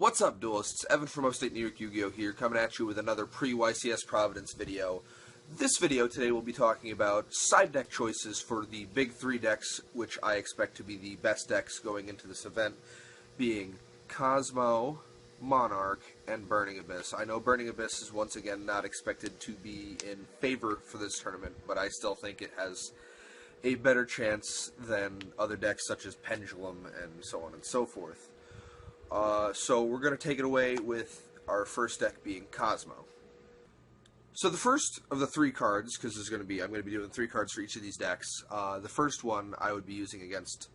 What's up, duelists? Evan from Upstate New York Yugioh here, coming at you with another pre-YCS Providence video. This video today will be talking about side deck choices for the big three decks, which I expect to be the best decks going into this event, being KOZMO, Monarch, and Burning Abyss. I know Burning Abyss is once again not expected to be in favor for this tournament, but I still think it has a better chance than other decks such as Pendulum and so on and so forth. So we're going to take it away with our first deck being KOZMO. So the first of the three cards, because I'm going to be doing three cards for each of these decks. The first one I would be using against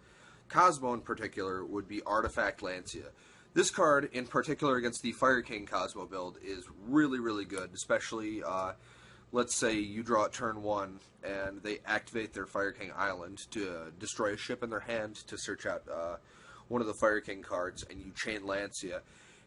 KOZMO in particular would be Artifact Lancia. This card in particular against the Fire King KOZMO build is really, really good, especially let's say you draw at turn 1 and they activate their Fire King Island to destroy a ship in their hand to search out one of the Fire King cards, and you chain Lancia,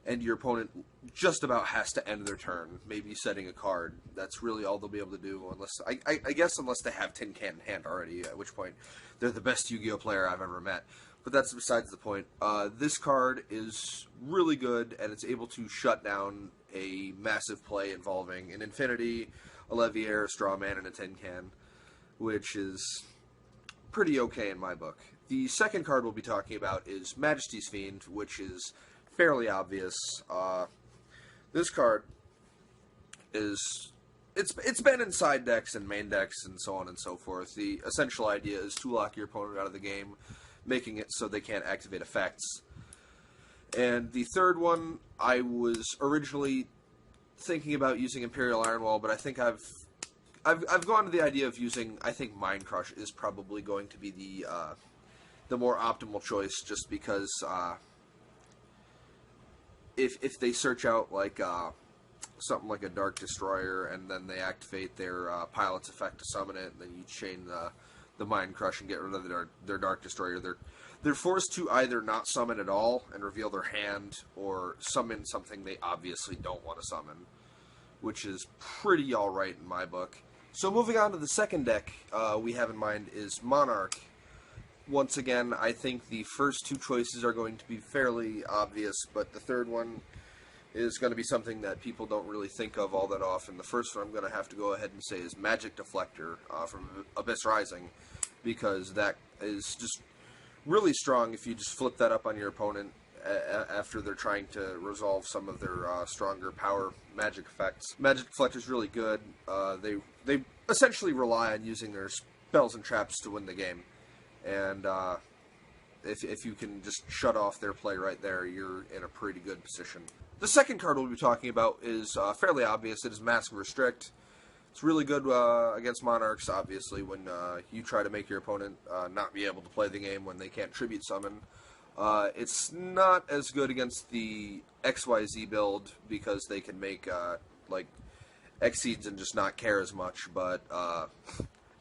and your opponent just about has to end their turn, maybe setting a card. That's really all they'll be able to do, unless I guess unless they have Tin Can in hand already, at which point they're the best Yu-Gi-Oh player I've ever met. But that's besides the point. This card is really good, and it's able to shut down a massive play involving an Infinity, a Leviair, a Straw Man, and a Tin Can, which is pretty okay in my book. The second card we'll be talking about is Majesty's Fiend, which is fairly obvious. This card is it's been in side decks and main decks and so on and so forth. The essential idea is to lock your opponent out of the game, making it so they can't activate effects. And the third one, I was originally thinking about using Imperial Ironwall, but I think I've gone to the idea of using, I think Mind Crush is probably going to be the more optimal choice, just because if they search out like something like a Dark Destroyer and then they activate their Pilot's effect to summon it, and then you chain the Mind Crush and get rid of their Dark Destroyer, they're forced to either not summon at all and reveal their hand, or summon something they obviously don't want to summon, which is pretty alright in my book. So moving on to the second deck we have in mind is Monarch. Once again, I think the first two choices are going to be fairly obvious, but the third one is going to be something that people don't really think of all that often. The first one I'm going to have to go ahead and say is Magic Deflector from Abyss Rising, because that is just really strong if you just flip that up on your opponent after they're trying to resolve some of their stronger power magic effects. Magic Deflector is really good. They essentially rely on using their spells and traps to win the game. And if you can just shut off their play right there, you're in a pretty good position. The second card we'll be talking about is fairly obvious. It is Massive Restrict. It's really good against Monarchs, obviously, when you try to make your opponent not be able to play the game when they can't Tribute Summon. It's not as good against the XYZ build, because they can make like Exceeds and just not care as much, but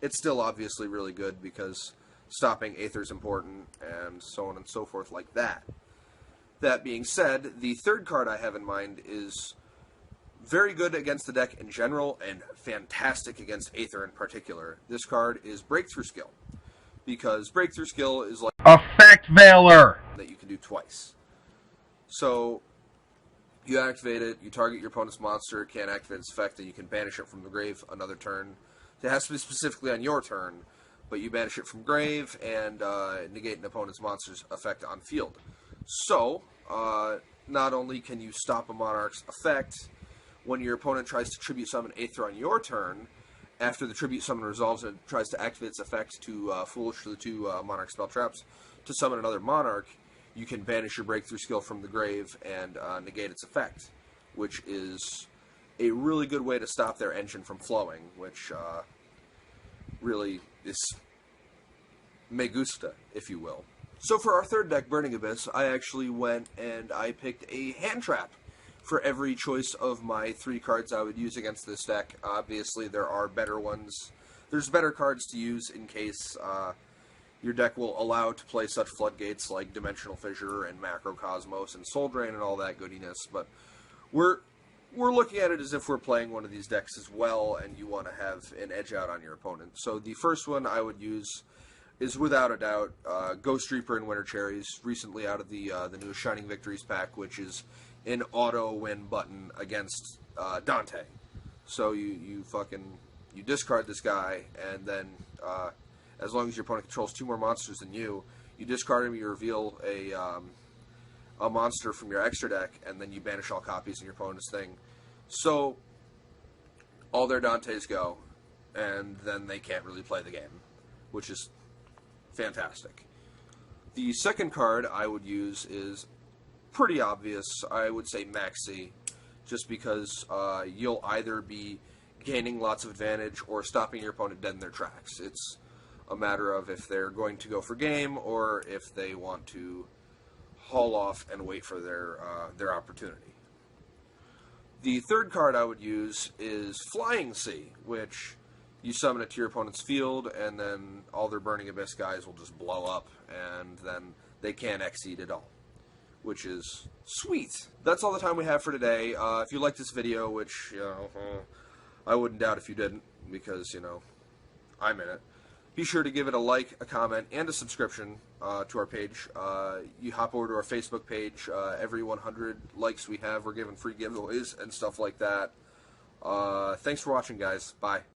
it's still obviously really good because stopping Aether is important, and so on and so forth like that. That being said, the third card I have in mind is very good against the deck in general, and fantastic against Aether in particular. This card is Breakthrough Skill, because Breakthrough Skill is like Effect Veiler that you can do twice. So you activate it, you target your opponent's monster, it can't activate its effect, and you can banish it from the grave another turn. It has to be specifically on your turn, but you banish it from grave and negate an opponent's monster's effect on field. So, not only can you stop a Monarch's effect, when your opponent tries to Tribute Summon Aether on your turn, after the Tribute Summon resolves and tries to activate its effect to Foolish the 2 Monarch spell traps to summon another Monarch, you can banish your Breakthrough Skill from the grave and negate its effect, which is a really good way to stop their engine from flowing, which really is me gusta, if you will. So for our third deck, Burning Abyss, I actually went and I picked a hand trap for every choice of my three cards I would use against this deck. Obviously, there are better ones. There's better cards to use in case your deck will allow to play such floodgates like Dimensional Fissure and Macrocosmos and Soul Drain and all that goodiness, but we're looking at it as if we're playing one of these decks as well, and you want to have an edge out on your opponent. So the first one I would use is without a doubt Ghost Reaper and Winter Cherries, recently out of the newest Shining Victories pack, which is an auto win button against Dante. So you discard this guy, and then as long as your opponent controls 2 more monsters than you discard him. You reveal a monster from your extra deck, and then you banish all copies in your opponent's thing. So all their Dantes go, and then they can't really play the game, which is fantastic. The second card I would use is pretty obvious. I would say Maxi, just because you'll either be gaining lots of advantage or stopping your opponent dead in their tracks. It's a matter of if they're going to go for game or if they want to haul off and wait for their opportunity. The third card I would use is Flying Sea, which you summon it to your opponent's field, and then all their Burning Abyss guys will just blow up, and then they can't exceed at all, which is sweet. That's all the time we have for today. If you liked this video, which, I wouldn't doubt if you didn't, because, I'm in it, be sure to give it a like, a comment, and a subscription to our page. You hop over to our Facebook page. Every 100 likes we have, we're giving free giveaways and stuff like that. Thanks for watching, guys. Bye.